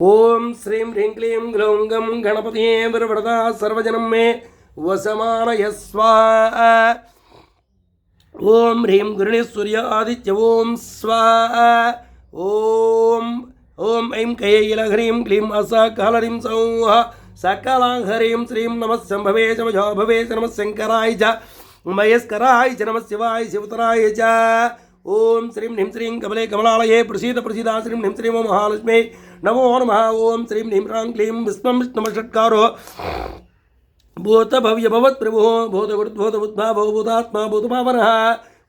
ओम श्रीं ह्रीं क्लीं ग्लौं गं गणपतये वरवरदा सर्वजनं मे वसमानय स्वाहा। ओम ह्रीं गुरुणे सूर्य आदित्य ओम स्वाहा। ओम ओम ऐं कैलह्रीं क्लीं असा कालरीं सौः सकलाह्रीं श्रीं नमः शम्भवे शमजो भवे नमः शंकराय च महेश्वराय च नमः शिवाय शिवतराय च। ओम श्रीं ह्रीं श्रीं कमले कमलालये प्रसीद प्रसीदा श्रीं ह्रीं श्रीं ओम महालक्ष्मी नमो नमः। ओम श्रीं ह्रीं ह्रां क्लीं विष्णुं विष्णुषट्कारो भूत भव्य भवत् प्रभो भूतगुरुद्भूत बुद्धाभो भूतात्मा भूतभावनः।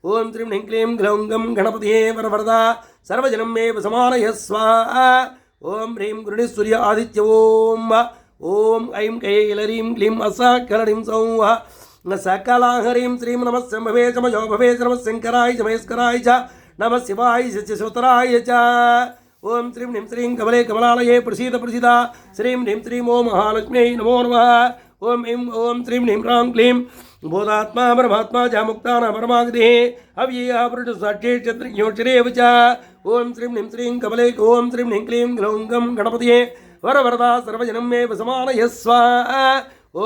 ओम श्रीं ह्रीं क्लीं ग्लौं गं गणपतये वरवरदा सर्वजनं मे वसमानय स्वाहा। ओम ह्रीं गुरुणे सूर्य आदित्य ओम ओम ऐं कैलरीं क्लीं असा कलरीं सौः सकलाह्रीं श्रीं नमः शम्भवे शमजो भवे नमः शंकराय च महेश्वराय च नमः शिवाय च शिवतराय च। ओम श्रीं ह्रीं श्रीं कमले कमलालये प्रसीद प्रसीदा श्रीं ह्रीं श्रीं ओम महालक्ष्म्यै नमो नमः। ओम ऐं ओम श्रीं ह्रीं ह्रां क्लीं बोधात्मा परमात्मा च मुक्तानां परमागतिः अव्ययः पुरुषः साक्षात् क्षत्रियोऽक्षरेव च। ओम श्रीं ह्रीं श्रीं कमले ओम श्रीं ह्रीं क्लीं ग्लौं गं गणपतये वरवरदा सर्वजनं मे वसमानय स्वाहा।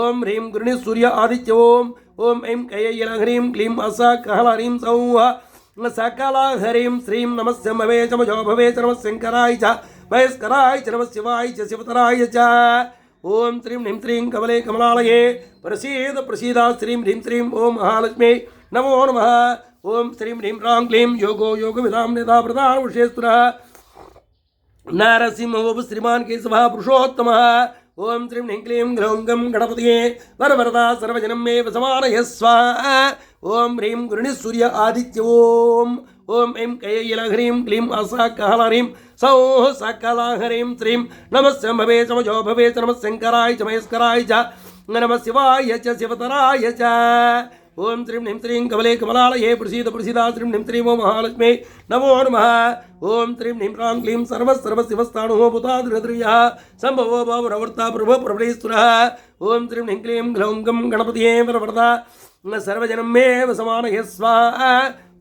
ओम ह्रीं गुरुणे सूर्य आदित्य ओम ऐं कैलह्रीं क्लीं असा कालरीं सौः सकलाह्रीं श्रीं नमः शम्भवे शमजो भवे नमः शंकराय च महेश्वराय च नमः शिवाय च शिवतराय च। ओम श्रीं ह्रीं श्रीं कमले कमलालये प्रसीद प्रसीदा श्रीं ह्रीं श्रीं ओम महालक्ष्म्यै नमो नमः। ओम श्रीं ह्रीं ह्रां क्लीं योगो योगविदां नेता प्रधान विशेषतः नारसिंहो श्रीमान् केशवः पुरुषोत्तमः। ओम श्रीं ह्रीं क्लीं ग्लौं गं गणपतये वरवरदा सर्वजनं मे वसमानय स्वाहा। ओम ह्रीं गुरुणे सूर्य आदित्य ओम ऐं कैलह्रीं क्लीं असा कालरीं सौः सकलाह्रीं श्रीं नमः शम्भवे शमजो भवे नमः शंकराय च महेश्वराय च नमः शिवाय च शिवतराय च। ओम श्रीं ह्रीं श्रीं कमले कमलालये प्रसीद प्रसीदा श्रीं ह्रीं श्रीं ओम महालक्ष्म्यै नमो नमः। ओम श्रीं ह्रीं ह्रां क्लीं सर्वशिवस्थाणुः भूताद्रियः सम्भवो भवरवर्ता प्रभो प्रभृतिस्तुरः। ओम श्रीं ह्रीं क्लीं ग्लौं गं गणपतये वरवरदा सर्वजनं मे वसमानय स्वाहा।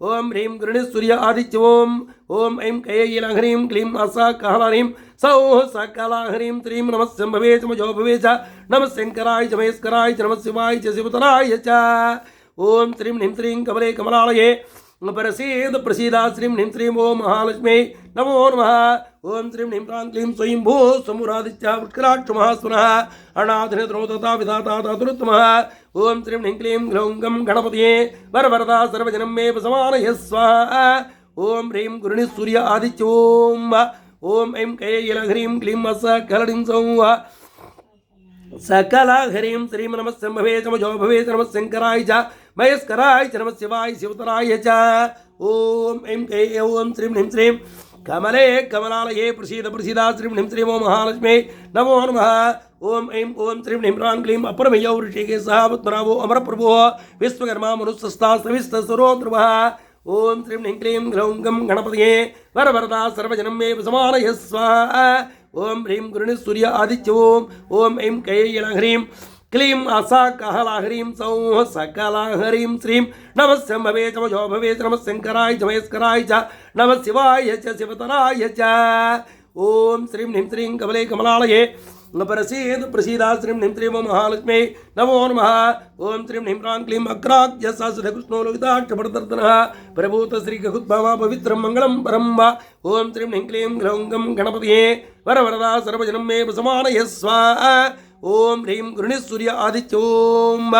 ओम ह्रीं गुरुणे सूर्य आदित्य ओम ऐं कैलह्रीं क्लीं असा कालरीं सौः सकलाह्रीं श्रीं नमः शम्भवे शमजो भवे च नमः शंकराय च महेश्वराय च नमः शिवाय च शिवतराय च। ओम श्रीं ह्रीं श्रीं कमले कमलालये प्रसीद प्रसीदा श्रीं ह्रीं श्रीं ओम महालक्ष्म्यै नमो नमः। ओम श्रीं ह्रीं ह्रां क्लीं स्वयंभू समुरादित्य उत्कराक्षमहास्वनः अनाथनेत्रो तथा विधाता धातुरुत्तमः। ओम श्रीं ह्रीं क्लीं ग्लौं गं गणपतये वरवरदा सर्वजनं मे वसमानय स्वाहा। ओम ह्रीं गुरुणे सूर्य आदित्य ओम ऐं कैलह्रीं क्लीं असा कालरीं सौः सकलाह्रीं श्रीं नमः शम्भवे शमजो भवे नमः शंकराय च महेश्वराय च नमः शिवाय शिवतराय च। ओम ऐं ओम श्रीं ह्रीं श्रीं कमले कमलालये प्रसीद प्रसीदा श्रीं ह्रीं श्रीं ओम महालक्ष्म्यै नमो नमः। ओम ऐं ओम श्रीं ह्रीं ह्रां क्लीं अपरमेयो ऋषिकेशः पद्मनाभो अमरप्रभुः विश्वकर्मा मनुस्सस्ता सविस्तसुरोध्रुवः। ओम श्रीं ह्रीं क्लीं ग्लौं गं गणपतये वरवरदा सर्वजनं मे वसमानय स्वाहा। ओम ह्रीं गुरुणे सूर्य आदित्य ओम ऐं कैलह्रीं क्लीं असा कालह्रीं सौः सकलाह्रीं श्रीं नमः शम्भवे शमजो भवे नमः शंकराय च महेश्वराय च नमः शिवाय च शिवतराय च। ओम श्रीं ह्रीं श्रीं कमले कमलालये प्रसीद प्रसीदा श्रीं ह्रीं श्रीं ओम महालक्ष्म्यै नमो नमः। ओम श्रीं ह्रीं ह्रां क्लीं अग्राज्य सहस्रकृष्णो लोकिताक्षपरदर्शनः प्रभूत श्रीगहुद्भावा पवित्रं मंगलं परं वा। ओम श्रीं ह्रीं क्लीं ग्लौं गं गणपतये वरवरदा सर्वजनं मे वसमानय स्वाहा। ओम ह्रीं गुरुणे सूर्य आदित्य ओम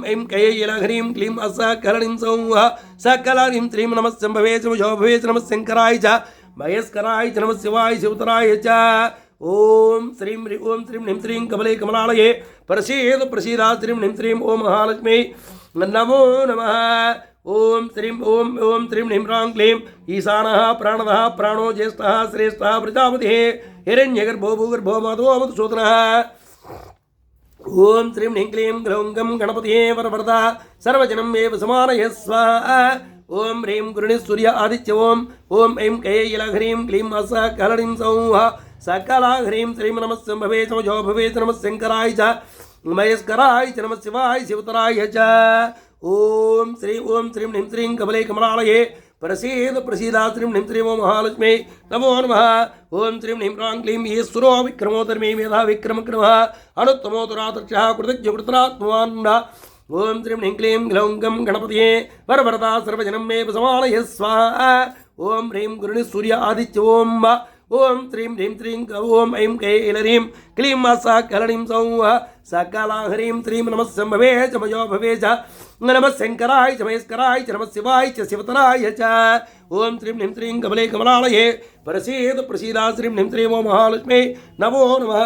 ऐं कैलह्रीं क्लीं असा कालरीं सौः सकलाह्रीं श्रीं नमः शम्भवे शमजो भवे नमः शंकराय च महेश्वराय च नमः शिवाय शिवतराय च। ओम श्रीं ह्रीं श्रीं कमले कमलालये प्रसीद प्रसीदा श्रीं ह्रीं श्रीं ओम महालक्ष्म्यै नमो नमः। ओम श्रीं ह्रीं ह्रां क्लीं ईशानः प्राणदः प्राणो ज्येष्ठः श्रेष्ठः प्रजापतिः हिरण्यगर्भो भूगर्भो मधो मधुसूदनः। ओम श्रीं ह्रीं क्लीं ग्लौं गं गणपतये वरवरदा सर्वजनं मे वसमानय स्वाहा। ओम ह्रीं गुरुणे सूर्य आदित्य ओम ऐं कैलह्रीं क्लीं असा कालरीं सौः सकलाह्रीं श्रीं नमः शम्भवे शमजो भवे नमः शंकराय च महेश्वराय च नमः शिवाय शिवतराय च। ओम श्रीं ह्रीं श्रीं कमले कमलालये प्रसीद प्रसीदा श्रीं ह्रीं श्रीं ओं महालक्ष्मी नमो नमः ओं श्रीं ह्रीं ह्रां क्लीं ईश्वरो विक्रमोदर्मी मेधा विक्रमक्रमः अनुत्तमोदरादर्शः कृतज्ञकृतरात्मवान् ओं श्रीं ह्रीं क्लीं ग्लौं गं गणपतये वरवरदा सर्वजनं मे समानय स्वाहा ओं ह्रीं गुरुणि सूर्य आदित्य ओं ओं श्रीं ह्रीं श्रीं ओं ऐं कैलरीं क्लीं सा कलरीं सौः सकला ह्रीं श्रीं नमः शम्भवे च मयो भवे च नमः शंकराय च महेश्वराय च नमः शिवाय च शिवतराय च ओं श्रीं ह्रीं श्रीं कमले कमलालये प्रसीद प्रसीदा श्रीं ह्रीं श्रीं ओं महालक्ष्मी नमो नमः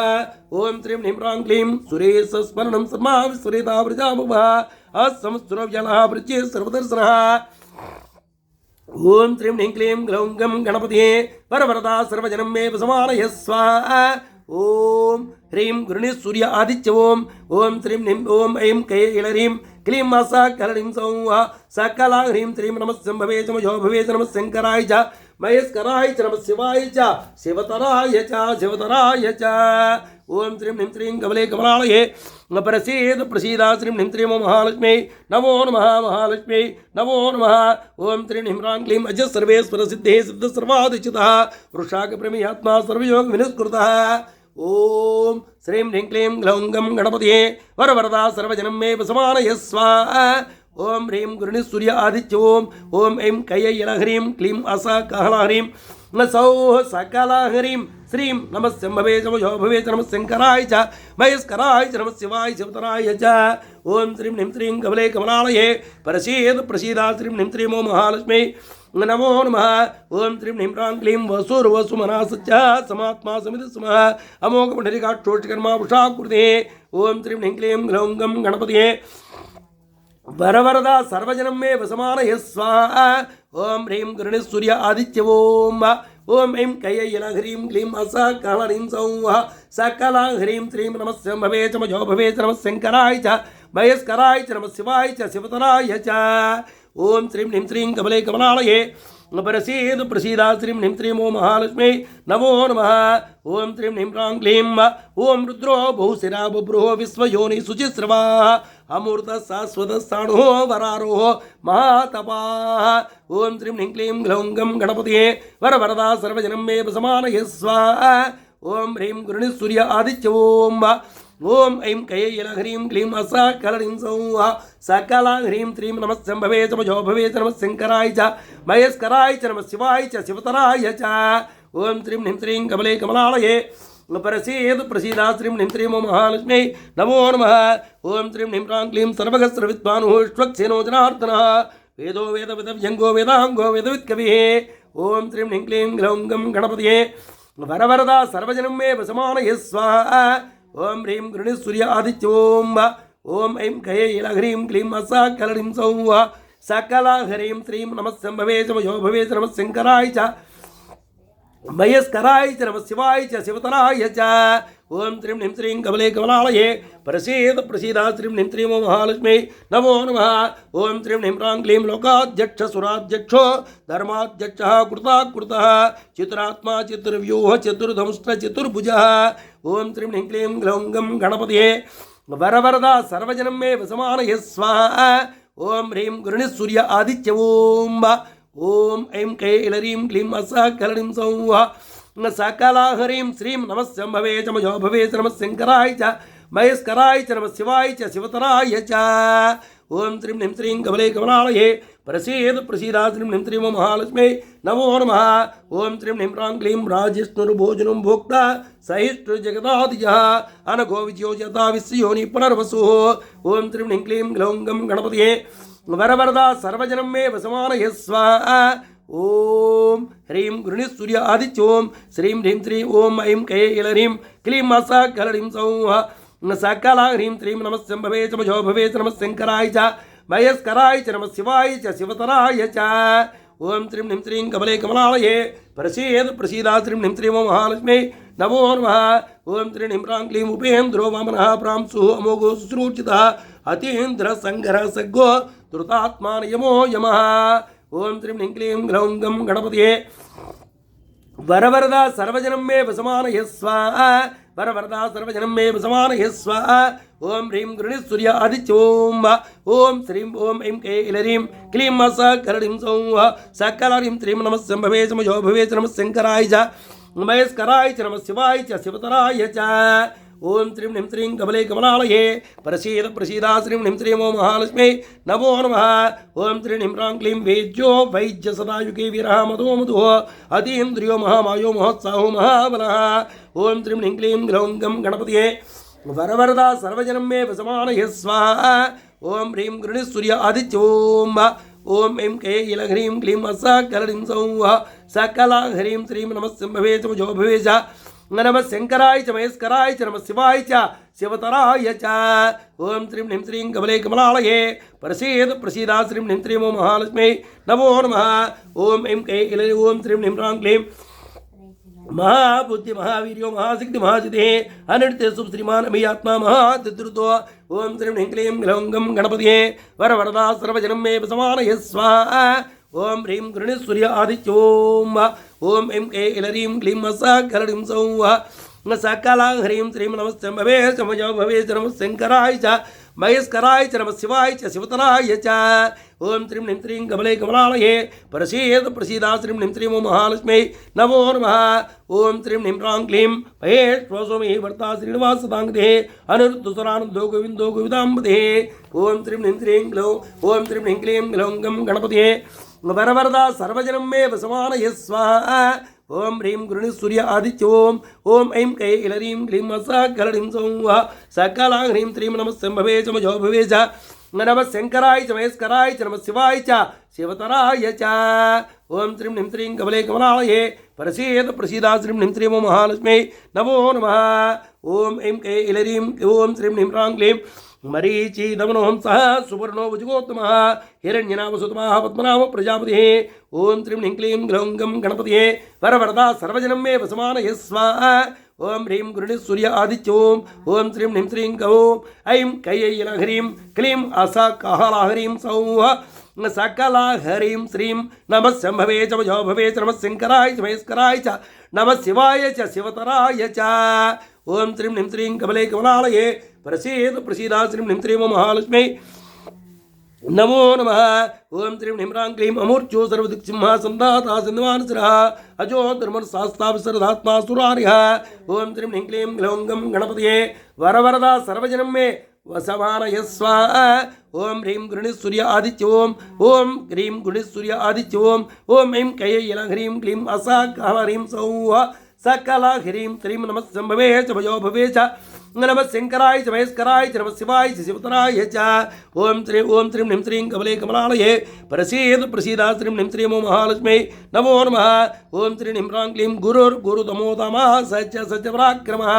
ओं श्रीं ह्रीं ह्रां क्लीं सुरेश स्मरणं सर्वामि सुरेता प्रजामुभः असंस्तुरव्यलः वृच्चे सर्वदर्शनः ओं श्रीं ह्रीं क्लीं ग्लौं गं गणपतये वरवरदा सर्वजनं मे समानय स्वाहा ओं ह्रीं गुरुणि सूर्य आदित्य ओं श्रीं ह्रीं ओं ऐं कैलरीं क्लीं सा कलरीं सौः सकला ह्रीं श्रीं नमः शम्भवे च मयो भवे च नमः शंकराय च महेश्वराय च नमः शिवाय च शिवतराय च ओं श्रीं ह्रीं श्रीं कमले कमलालये प्रसीद प्रसीदा श्रीं ह्रीं श्रीं ओं महालक्ष्मी नमो नमः महालक्ष्मी नमो नमः ओं श्रीं ह्रीं ह्रां क्लीं अज सर्वेश्वर सिद्धे सिद्ध सर्वादिचितः वृषाकप्रमेयात्मा सर्वयोग विनिष्कृतः ओं श्रीं ह्रीं क्लीं ग्लौं गं गणपतये वरवरदा सर्वजनं मे समानय स्वाहा ओं ह्रीं गुरुणि सूर्य आदित्य ओं ऐं कैलह्रीं क्लीं असा कहलाह्रीं सौः सकलाह्रीं श्रीं नमः शम्भवे च मयो भवे च नमः शंकराय च महेश्वराय च नमः शिवाय शिवतराय च ओं श्रीं ह्रीं श्रीं कमले कमलालये प्रसीद प्रसीदा श्रीं ह्रीं श्रीं ओं महालक्ष्मी नमो नमः ओं श्रीं ह्रीं ह्रां क्लीं वसुर्वसुमनासच्च समात्मा समिति स्मः अमोघपुण्डरीकाक्षोष्ठकर्मा वृषाकृते ओं श्रीं ह्रीं क्लीं ग्लौं गं गणपतये वरवरदा सर्वजनं मे समानय स्वाहा ओं ह्रीं गुरुणि सूर्य आदित्य ओं ऐं कैलह्रीं क्लीं असा कलरीं सौः सकला ह्रीं श्रीं नमः शम्भवे च मयो भवे च नमः शंकराय च महेश्वराय च नमः शिवाय च शिवतराय च ओं श्रीं ह्रीं श्रीं कमले कमलालये प्रसीद प्रसीदा श्रीं ह्रीं श्रीं ओं महालक्ष्मी नमो नमः ओं श्रीं ह्रीं ह्रां क्लीं ओं रुद्रो बहुशिरा बभ्रुः विश्वयोनि शुचिस्रवाः अमूर्त शाश्वत स्थाणुः वरारोः महातपाः ओं श्रीं ह्रीं क्लीं ग्लौं गं गणपतये वरवरदा सर्वजनं मे समानय स्वाहा ओं ह्रीं गुरुणि सूर्य आदित्य ओं ऐं कैलह्रीं क्लीं असा कलरीं सौः सकला ह्रीं श्रीं नमः शम्भवे च मयो भवे च नमः शंकराय च महेश्वराय च नमः शिवाय च शिवतराय च ओं श्रीं ह्रीं श्रीं कमले कमलालये प्रसीद प्रसीदा श्रीं ह्रीं श्रीं ओं महालक्ष्मी नमो नमः ओं श्रीं ह्रीं ह्रां क्लीं सर्वगस्रविद्वानुः श्वक्सेनो जनार्दनः वेदो वेदविदव्यङ्गो वेदाङ्गो वेदवित्कविः ओं श्रीं ह्रीं क्लीं ग्लौं गं गणपतये वरवरदा सर्वजनं मे समानय स्वाहा ओं ह्रीं गुरुणि सूर्य आदित्य ओं ऐं कैलह्रीं क्लीं असा कलरीं सौः सकला ह्रीं श्रीं नमः शम्भवे च मयो भवे च नमः शंकराय च महेश्वराय च नमः शिवाय च शिवतराय च ओं श्रीं ह्रीं श्रीं कमले कमलालये प्रसीद प्रसीदा श्रीं ह्रीं श्रीं ओं महालक्ष्मी नमो नमः ओं श्रीं ह्रीं ह्रां क्लीं लोकाध्यक्ष सुराध्यक्षो धर्माध्यक्षः कृताकृतः चित्रात्मा चितुर्व्यूह चतुर्धंष्ट्र चतुर्भुजः ओं श्रीं ह्रीं क्लीं ग्लौं गं गणपतये वरवरदा सर्वजनं मे समानय स्वाहा ओं ह्रीं गुरुणि सूर्य आदित्य ओं ऐं कैलह्रीं क्लीं असा कलरीं सौः सकला ह्रीं श्रीं नमः शम्भवे च मयो भवे च नमः शंकराय च महेश्वराय च नमः शिवाय च शिवतराय च ओं श्रीं ह्रीं श्रीं कमले कमलालये प्रसीद प्रसीदा श्रीं ह्रीं श्रीं ओं महालक्ष्मी नमो नमः ओं श्रीं ह्रीं ह्रां क्लीं राजिष्णुर्भोजनं भोक्ता सहिष्णुर्जगदादिजः अनघो विजयोजता विश्वयोनि पुनर्वसुः ओं श्रीं ह्रीं क्लीं ग्लौं गं गणपतये वरवरदा सर्वजनं मे समानय स्वाहा ओं ह्रीं गुरुणि सूर्य आदित्य श्रीं ह्रीं श्रीं ओं ऐं कैलह्रीं क्लीं असा कलरीं सौः सकला ह्रीं श्रीं नमः शम्भवे च मयो भवे च नमः शंकराय च महेश्वराय च नमः शिवाय च शिवतराय च ओं श्रीं ह्रीं श्रीं कमले कमलालये प्रसीद प्रसीदा श्रीं ह्रीं श्रीं ओं महालक्ष्मी नमो नमः ओं श्रीं ह्रीं ह्रां क्लीं उपेन्द्रो वामनः प्रांशुः अमोघो शुश्रूषितः अतीन्द्र संघरः सग्गो धृतात्मा यमो यमः ओं श्रीं ह्रीं क्लीं ग्लौं गं गणपतये वरवरदा सर्वजनं मे समानय स्वाहा वरवरदा सर्वजनं मे समानय स्वाहा ओम ह्रीं गृणि सूर्य आदित्योम ओम श्रीं ओम ऐं कैलरीं क्लीं सकलरीं सौः सकलरीं त्रीं नमः शम्भवे समयो भवे नमः शंकराय च महेश्वराय च नमः शिवाय च शिवतराय च ओम श्रीं ह्रीं श्रीं कमले कमलालये प्रसीद प्रसीदा श्रीं ह्रीं श्रीं ओम महालक्ष्मी नमो नमः ओम श्रीं ह्रीं ह्रां क्लीं वेद्यो वैद्य सदायुगे वीरः मधो मधुः अतीन्द्रियो महामायो महोत्साहो महाबलः ओम श्रीं ह्रीं क्लीं ग्लौं गं गणपतये वरवरदा सर्वजनं मे वसमानय स्वाहा ओम ह्रीं गृणि सूर्य आदित्योम ओम ऐं कैलह्रीं क्लीं सकलरीं सौः सकलह्रीं श्रीं नमः शम्भवे समयो भवे च नमः शंकराय च महेश्वराय च नमः शिवाय च शिवतराय च ओम श्रीं ह्रीं श्रीं कमले कमलालये प्रसीद प्रसीदा श्रीं ह्रीं श्रीं ओम महालक्ष्मी नमो नमः ओम ऐं कैलरी ओम श्रीं ह्रीं ह्रां क्लीं महाबुद्धि महावीर्यो महाशक्ति महासिद्धि अनित्य शुभ श्रीमान अमी आत्मा महातिद्रुतो ओम श्रीं ह्रीं क्लीं ग्लौं गं गणपतये वरवरदा सर्वजनं मे समानय स्वाहा ओम ह्रीं गृणि सूर्य आदित्योम ओम ऐं कैलरीं क्लीं सकलरीं सौः सकलह्रीं श्रीं नमः शम्भवे समयो भवे नमः शंकराय च महेश्वराय च नमः शिवाय च शिवतराय च ओम श्रीं ह्रीं श्रीं कमले कमलालये प्रसीद प्रसीदा श्रीं ह्रीं श्रीं ओम महालक्ष्मी नमो नमः ओम श्रीं ह्रीं ह्रां क्लीं महेश्वरस्वामी वर्ता श्रीनिवासदाङ्गते अनिरुद्धसुरानन्दो गोविन्दो गोविदाम्बते ओम श्रीं ह्रीं श्रीं ग्लौं ओम श्रीं ह्रीं क्लीं ग्लौं गं गणपतये वरवरदा सर्वजनं मे वसमानय स्वाहा ओम ह्रीं गृणि सूर्य आदित्योम ओम ऐं कैलरीं क्लीं सकलरीं सौः सकलह्रीं श्रीं नमः शम्भवे समयो भवे च नमः शंकराय च महेश्वराय च नमः शिवाय च शिवतराय च ओम श्रीं ह्रीं श्रीं कमले कमलालये प्रसीद प्रसीदा श्रीं ह्रीं श्रीं ओम महालक्ष्मी नमो नमः ओम ऐं कैलरीं ओम श्रीं ह्रीं ह्रां क्लीं मरीचि दमनोहं सह सुवर्णो भुजगोत्तमः हिरण्यनामसुतमः पद्मनाभ प्रजापतिः ओम श्रीं ह्रीं क्लीं ग्लौं गं गणपतये वरवरदा सर्वजनं मे वसमानय स्वाहा ओम ह्रीं गृणि सूर्य आदित्योम ओम श्रीं ह्रीं श्रीं ओम ऐं कैलह्रीं क्लीं सकलह्रीं सौः सकलह्रीं श्रीं नमः शम्भवे समयो भवे नमः शंकराय च महेश्वराय च नमः शिवाय च शिवतराय च ओम श्रीं ह्रीं श्रीं कमले कमलालये प्रसीद प्रसीदा श्रीं ह्रीं श्रीं ओम महालक्ष्मी नमो नमः ओम श्रीं ह्रीं ह्रां क्लीं अमूर्त्यो सर्वदिक्सिंहः सन्दाता सिन्धवानसरः अजो धर्मशास्ता विसरदात्मा सुरारिः ओम श्रीं ह्रीं क्लीं ग्लौं गं गणपतये वरवरदा सर्वजनं मे वसमानय स्वाहा ओम ह्रीं गृणि सूर्य आदित्योम ओम ह्रीं गृणि सूर्य आदित्योम ओम ऐं कैलह्रीं क्लीं सकलह्रीं सौः सकलह्रीं श्रीं नमः शम्भवे समयो भवे च नमः शंकराय च महेश्वराय च नमः शिवाय च शिवतराय च ओम श्रीं ह्रीं श्रीं कमले कमलालये प्रसीद प्रसीदा श्रीं ह्रीं श्रीं ओम महालक्ष्मी नमो नमः ओम श्रीं ह्रीं ह्रां क्लीं गुरुर्गुरुतमोतमः सच सत्यपराक्रमः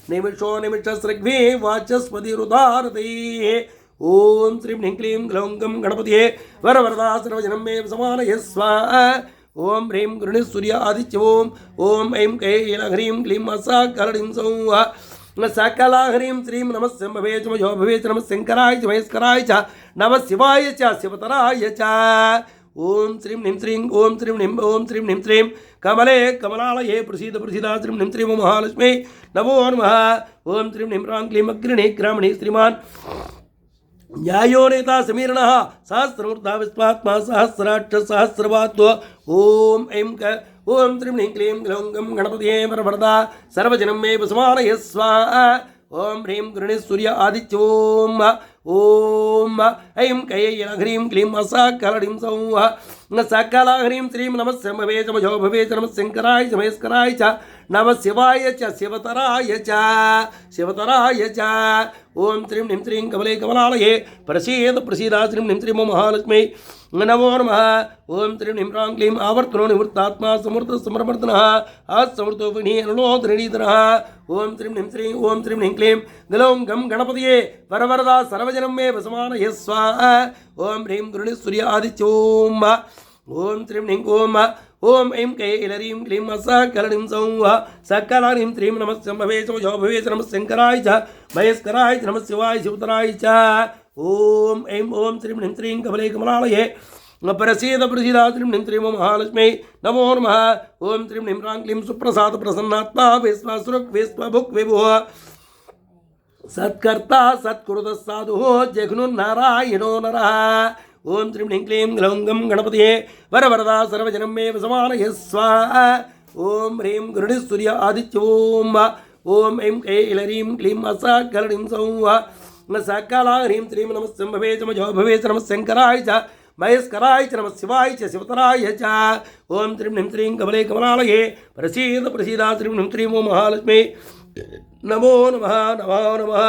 निमिषो निमिषसृग्भि वाचस्पतिरुदारतिः ओम श्रीं ह्रीं क्लीं ग्लौं गं गणपतये वरवरदा सर्वजनं मे समानय स्वाहा ओम ह्रीं गृणि सूर्य आदित्योम ओम ऐं कैलह्रीं क्लीं सकलरीं सौः सकलह्रीं श्रीं नमः शम्भवे समयो भवे नमः शंकराय च महेश्वराय च नमः शिवाय च शिवतराय च ओम श्रीं ह्रीं श्रीं ओम श्रीं ह्रीं श्रीं कमले कमलालये प्रसीद प्रसीदा श्रीं ह्रीं श्रीं ओम महालक्ष्मी नमो नमः ओम श्रीं ह्रीं ह्रां क्लीं अग्रणी ग्रामणी श्रीमान् न्यायो नेता समीरणः सहस्रमूर्धा विश्वात्मा सहस्राक्ष सहस्रवात्व ओम ऐं ओम श्रीं ह्रीं क्लीं ग्लौं गं गणपतये वरवरदा सर्वजनं मे वसमानय स्वाहा ओम ह्रीं गृणि सूर्य आदित्योम ओम ऐं कैलह्रीं क्लीं सकलह्रीं सौः सकलह्रीं श्रीं नमः शम्भवे समयो भवे नमः शंकराय च महेश्वराय च नमः शिवाय च शिवतराय च ओम श्रीं ह्रीं श्रीं कमले कमलालये प्रसीद प्रसीदा श्रीं ह्रीं श्रीं ओम महालक्ष्मी नमो नमः ओम श्रीं ह्रीं ह्रां क्लीं आवर्तनो निवृत्तात्मा समृद्ध समर्वर्धनः असमृतो विघ्ने अनुलोधरणीधरः ओम श्रीं ह्रीं क्लीं ग्लौं गं गणपतये वरवरदा सर्वजनं मे वसमानय स्वाहा ओम ह्रीं गृणि सूर्य आदित्योम ओम श्रीं ह्रीं ओम ऐं कैलह्रीं क्लीं सकलह्रीं सौः सकलह्रीं श्रीं नमः शम्भवे समयो भवे नमः शंकराय च महेश्वराय च नमः शिवाय शिवतराय च ओम ऐं ओम श्रीं ह्रीं श्रीं कमले कमलालये प्रसीद प्रसीदा श्रीं ह्रीं श्रीं ओं महालक्ष्मी नमो नमः। ओं श्रीं ह्रीं ह्रां क्लीं सुप्रसाद प्रसन्नात्मा विश्वासुरुक् विश्वभुक् विभुः सत्कर्ता सत्कुरुत साधु जघ्नुन्नारायणो नरः। ओं श्रीं ह्रीं क्लीं ग्लौं गं गणपतये वरवरदा सर्वजनं मे वसमानय स्वाहा। ओं ह्रीं गरुडसूर्य आदित्य ओं ऐं कैलरीं क्लीं असाकलरीं सौः सकला ह्रीं श्रीं नमः शम्भवे च मजो भवे च नमः शङ्कराय च महेश्वराय च नमः शिवाय च शिवतराय च। ओं श्रीं ह्रीं श्रीं कमले कमलालये प्रसीद प्रसीदा श्रीं ह्रीं श्रीं ओं महालक्ष्मी नमो नमः नमो नमः।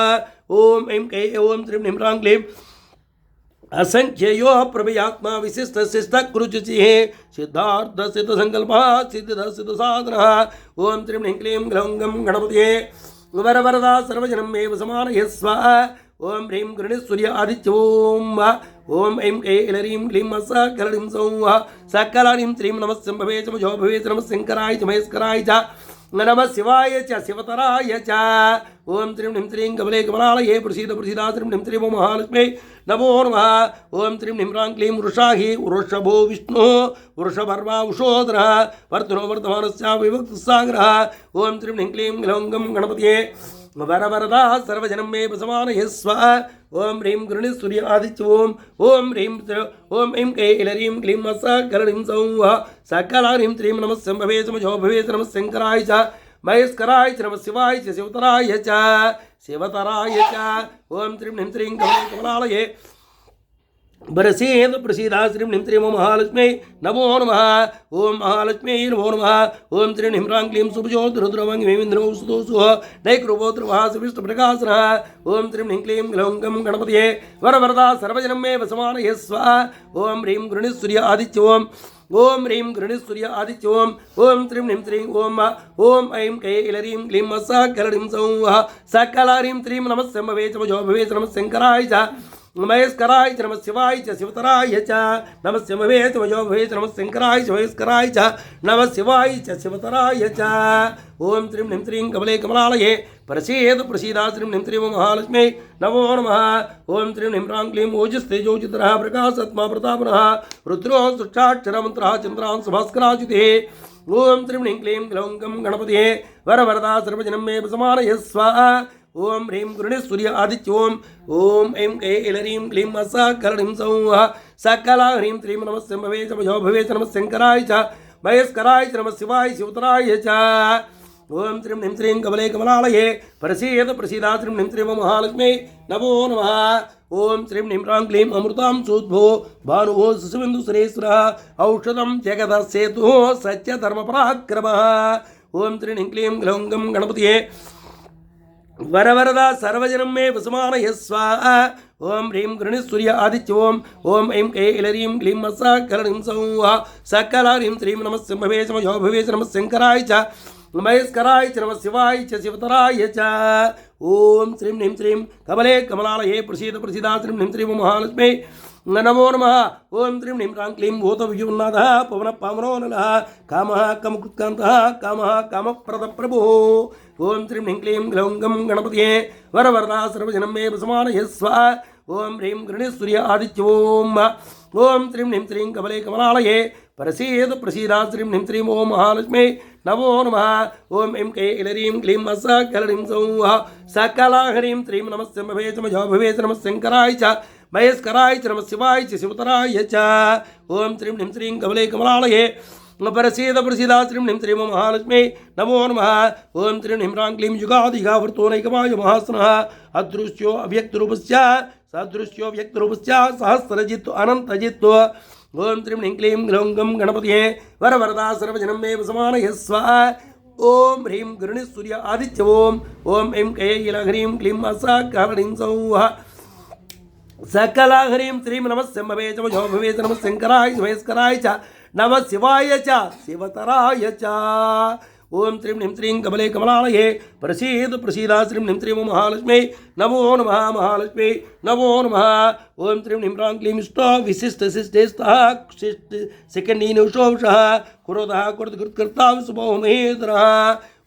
ओं ऐं कै ओं श्रीं ह्रीं ह्रां क्लीं असंख्ययो प्रभयात्मा विशिष्ट शिष्ट कुरुचिः सिद्धार्थ सिद्ध संकल्प सिद्ध सिद्ध साधनः। ओं श्रीं ह्रीं क्लीं ग्लौं गं गणपतये वरवरदा सर्वजनं मे वसमानय स्वाहा। ओं ह्रीं गरुडसूर्य आदित्य ओं ऐं कैलरीं क्लीं असाकलरीं सौः सकलारीं श्रीं नमः शम्भवे च मजो भवे च नमः शङ्कराय च महेश्वराय च नमः शिवाय च शिवतराय च। ओं श्रीं ह्रीं श्रीं कमले कमलालये प्रसीद प्रसीदा श्रीं ह्रीं श्रीं ओं महालक्ष्मी नमो नमः। ओं श्रीं ह्रीं ह्रां क्लीं वृषाहि वृषभो विष्णुः वृषभर्वा उषोदरः वर्तनो वर्तमानस्य विभक्तसागरः। ओं श्रीं ह्रीं क्लीं ग्लौं गं गणपतये वरवरदा सर्वजनं मे वसमानय स्वाहा। ओं ह्रीं गरुडसूर्य आदित्य ओं ह्रीं ओं ऐं कैलरीं क्लीं असाकलरीं सौः सकलारीं श्रीं नमः शम्भवे च मजो भवे च नमः शङ्कराय च महेश्वराय च नमः शिवाय च शिवतराय च शिवतराय च। ओं श्रीं ह्रीं श्रीं कमले कमलालये प्रसीद प्रसीदा श्रीं ह्रीं श्रीं ओं महालक्ष्मी नमो नमः। ओं महालक्ष्मी नमो नमः। ओं श्रीं ह्रीं ह्रां क्लीं सुभजोद्रुद्रवङ्गिमेन्द्रो सुदोषुः नैकृपोत्रभासविष्टप्रकाशनः। ओं श्रीं ह्रीं क्लीं ग्लौं गं गणपतये वरवरदा सर्वजनं मे वसमानय स्वाहा। ओं ह्रीं गरुडसूर्य आदित्य ओं ह्रीं गरुडसूर्य आदित्य ओं श्रीं ह्रीं श्रीं ओं ऐं कैलरीं क्लीं असाकलरीं सौः सकलारीं श्रीं नमः शम्भवे च मजो भवे च नमः शङ्कराय च महेश्वराय च नमः शिवाय च शिवतराय च नमः शम्भवे च मजो भवे च नमः शङ्कराय च महेश्वराय च नमः शिवाय च शिवतराय च। ओं श्रीं ह्रीं श्रीं कमले कमलालये प्रसीद प्रसीदा श्रीं ह्रीं श्रीं ओं महालक्ष्मी नमो नमः। ओं श्रीं ह्रीं ह्रां क्लीं ओजस्तेजोचितरः प्रकाशात्मा प्रतापनः रुद्रो सुक्षाक्षरमन्त्रः चन्द्रांशु भास्कराच्युतिः। ओं श्रीं ह्रीं क्लीं ग्लौं गं गणपतये वरवरदा सर्वजनं मे वसमानय स्वाहा। ओं ह्रीं गरुडसूर्य आदित्य ओं ऐं कैलरीं क्लीं असाकलरीं सौः सकला ह्रीं श्रीं नमः शम्भवे च मजो भवे च नमः शङ्कराय च महेश्वराय च नमः शिवाय शिवतराय च। ओं श्रीं ह्रीं श्रीं कमले कमलालये प्रसीद प्रसीदा श्रीं ह्रीं श्रीं ओं महालक्ष्मी नमो नमः। ओं श्रीं ह्रीं ह्रां क्लीं अमृतां सूद्भो भानुः सुषुबिन्दुसुरेश्वरः औषधं जगदसेतुः सत्यधर्मपराक्रमः। ओं श्रीं ह्रीं क्लीं ग्लौं गं गणपतये वरवरदा सर्वजनं मे वसमानय स्वाहा। ओं ह्रीं गरुडसूर्य आदित्य ओं ऐं कैलरीं क्लीं असाकलरीं सौः सकलारीं श्रीं नमः शम्भवे च मजो भवे च नमः शङ्कराय च महेश्वराय च नमः शिवाय च शिवतराय च। ओं श्रीं ह्रीं श्रीं कमले कमलालये प्रसीद प्रसीदा श्रीं ह्रीं श्रीं ओं महालक्ष्मी नमो नमः। ओं श्रीं ह्रीं ह्रां क्लीं भूतविद्युन्नाथः पवनः पावनो नलः कामः कामकृत्कान्तः कामः कामप्रदप्रभुः। ओं श्रीं ह्रीं क्लीं ग्लौं गं गणपतये वरवरदा सर्वजनं मे वसमानय स्वाहा। ओं ह्रीं गरुडसूर्य आदित्य ओं श्रीं ह्रीं श्रीं कमले कमलालये प्रसीद प्रसीदा श्रीं ह्रीं श्रीं ओं महालक्ष्मी नमो नमः। ओं ऐं कैलरीं क्लीं असाकलरीं सौः सकला ह्रीं श्रीं नमः शम्भवे च मजो भवे च नमः शङ्कराय च महेश्वराय च नमः शिवाय च शिवतराय च। ओं श्रीं ह्रीं श्रीं कमले कमलालये प्रसीद प्रसीदा श्रीं ह्रीं श्रीं ओं महालक्ष्मी नमो नमः। ओं श्रीं ह्रीं ह्रां क्लीं युगादिगावर्तो नैकमाय महासनः अदृश्यो अव्यक्तरूपस्य सदृश्यो व्यक्तरूपस्य सहस्रजित् अनन्तजित्। ओं श्रीं ह्रीं क्लीं ग्लौं गं गणपतये वरवरदा सर्वजनं मे वसमानय स्वाहा। ओं ह्रीं गरुडसूर्य आदित्य ओं ऐं कैलह्रीं क्लीं असाकलरीं सौः सकला ह्रीं श्रीं नमः शम्भवे च मजो भवे च नमः शङ्कराय च महेश्वराय च नमः शिवाय च शिवतराय च। ओं श्रीं ह्रीं श्रीं कमले कमलालये प्रसीद प्रसीदा श्रीं ह्रीं श्रीं ओं महालक्ष्मी नमो नमः महालक्ष्मी नमो नमः। ओं श्रीं ह्रीं ह्रां क्लीं विशिष्टशिष्टेस्तः सेकण्डीनुषोषः कुरोधः कुरुतकृत्कर्ता विशुभो महेन्द्रः।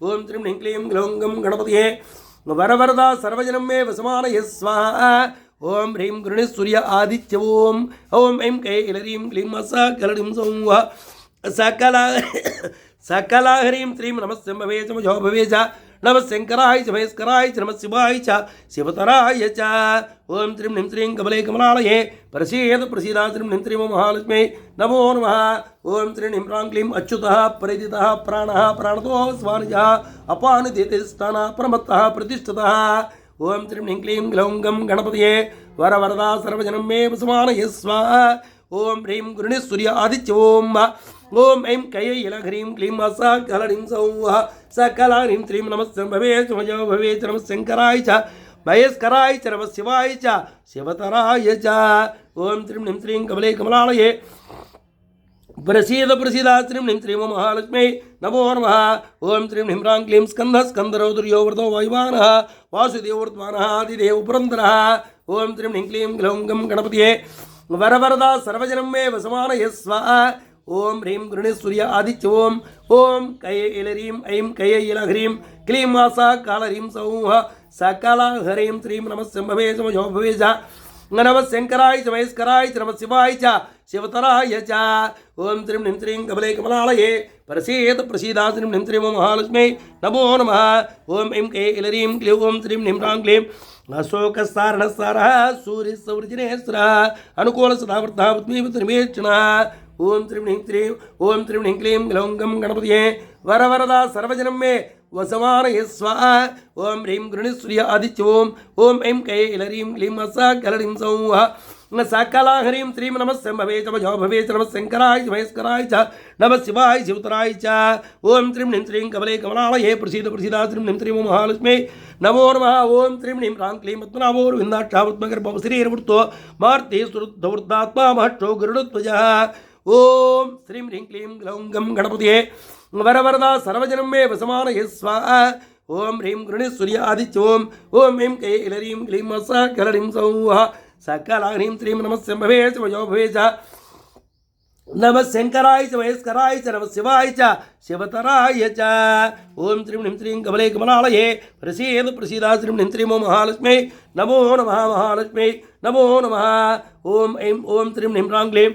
ओं श्रीं ह्रीं क्लीं ग्लौं गं गणपतये वरवरदा सर्वजनं मे वसमानय स्वाहा। ओम ह्रीं गृणीः सूर्य आदित्य ओम ऐं कैलरीं क्लीं सकलरीं सौः सकला सकला ह्रीं श्रीं नमः शम्भवे च मजो भवे च नमः शंकराय च महेश्वराय च नमः शिवाय च शिवतराय च ओम त्रीं ह्रीं श्रीं कमले कमलालये प्रसीद प्रसीदा त्रीं ह्रीं श्रीं महालक्ष्मी नमो नमः ओम त्रीं ह्रीं ह्रां क्लीं अच्युतः परिदितः प्राणः प्राणतो स्वानिजः अपानिदितिस्थानः प्रमत्तः प्रतिष्ठितः ओम त्रीं ह्रीं क्लीं ग्लौं गं गणपतये वरवरदा सर्वजनं मे वसमानय स्वाहा ओम ह्रीं गृणीः सूर्य आदित्य ओम ऐं कैलघ्रीं क्लीं सकलरीं सौः सकलारीं त्रीं नमः शम्भवे च मजो भवे च नमः शंकराय च महेश्वराय च नमः शिवाय च शिवतराय च ओम त्रीं ह्रीं श्रीं कमले कमलालये प्रसीद प्रसीदा त्रीं ह्रीं श्रीं महालक्ष्मी नमो नमः ओम त्रीं ह्रीं ह्रां क्लीं स्कंदः स्कंदरौद्र्यो वृतो वायुवानः वासुदेवोर्ध्वानः आदिदेव पुरन्दरः ओम त्रीं ह्रीं क्लीं ग्लौं गं गणपतये वरवरदा सर्वजनं मे वसमानय स्वाहा ओम ह्रीं गृणीः सूर्य आदित्य ओम कैलरीं ऐं कैलघ्रीं क्लीं सकलरीं सौः सकलहरीं त्रीं नमः शम्भवे च मजो भवे च नमः शंकराय च महेश्वराय च नमः शिवाय च शिवतराय च ओम त्रीं ह्रीं श्रीं कमले कमलालये प्रसीद प्रसीदा त्रीं ह्रीं श्रीं महालक्ष्मी नमो नमः ओम ऐं कैलरीं क्लीं ओम त्रीं ह्रीं ह्रां क्लीं अशोकसारणसारः सूर्यसौर्जनेश्वरः अनुकूलसदावर्तः पद्मीवतनिमेक्षणः ओम त्रीं ह्रीं क्लीं ग्लौं गं गणपतये वरवरदा सर्वजनं मे वसमानय स्वाहा ओम ह्रीं गृणीः सूर्य आदित्य ओम ऐं कैलरीं क्लीं सकलरीं सौः सकला ह्रीं श्रीं नमः शम्भवे च मजो भवे च नमः शंकराय च महेश्वराय च नमः शिवाय शिवतराय च ओम त्रीं ह्रीं श्रीं कमले कमलालये प्रसीद प्रसीदा त्रीं ह्रीं श्रीं महालक्ष्मी नमो नमः ओम त्रीं ह्रीं ह्रां क्लीं पद्मनाभोर्विन्दाक्षापद्मगर्भवश्रीर्वृत्तो मार्ते सुरुद्धवृद्धात्मा महट्टो गरुडध्वजः ओम श्रीं ह्रीं क्लीं ग्लौं गं गणपतये वरवरदा सर्वजनं मे वसमानय स्वाहा ओम ह्रीं गृणीः सूर्य आदित्य ओम ऐं कैलरीं क्लीं सकलरीं सौः सकलारीं त्रीं नमः शम्भवे च मजो भवे च नमः शंकराय च महेश्वराय च नमः शिवाय च शिवतराय च ओम त्रीं ह्रीं श्रीं कमले कमलालये प्रसीद प्रसीदा त्रीं ह्रीं श्रीं महालक्ष्मी नमो नमः महालक्ष्मी नमो नमः ओम त्रीं ह्रीं ह्रां क्लीं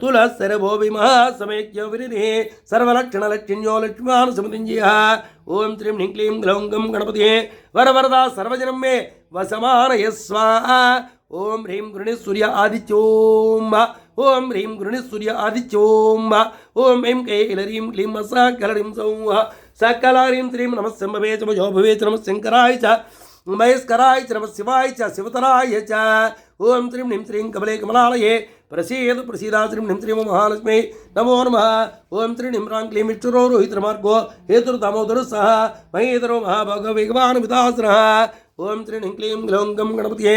तुलसरभो विमः समेक्य विरिधे सर्वलक्षणलक्ष्ण्यो लक्ष्मान् समुदिञ्जयः ओम त्रीं ह्रीं क्लीं ग्लौं गं गणपतये वरवरदा सर्वजनं मे वसमानय स्वाहा ओम ह्रीं गृणीः सूर्य आदित्य ओम ह्रीं गृणीः सूर्य आदित्य ओम ऐं कैलरीं क्लीं सकलरीं सौः सकलारीं त्रीं नमः शम्भवे च मजो भवे च नमः शंकराय च महेश्वराय च नमः शिवाय च शिवतराय च ओम त्रीं ह्रीं श्रीं कमले कमलालये प्रसीद प्रसीदा त्रीं ह्रीं श्रीं महालक्ष्मी नमो नमः ओम त्रीं ह्रीं ह्रां क्लीं इष्टुरो रोहितमार्गो हेतुर्दामोदरः सह महेदरो महाभागो वेगवान् विदासनः ओम त्रीं ह्रीं क्लीं ग्लौं गं गणपतये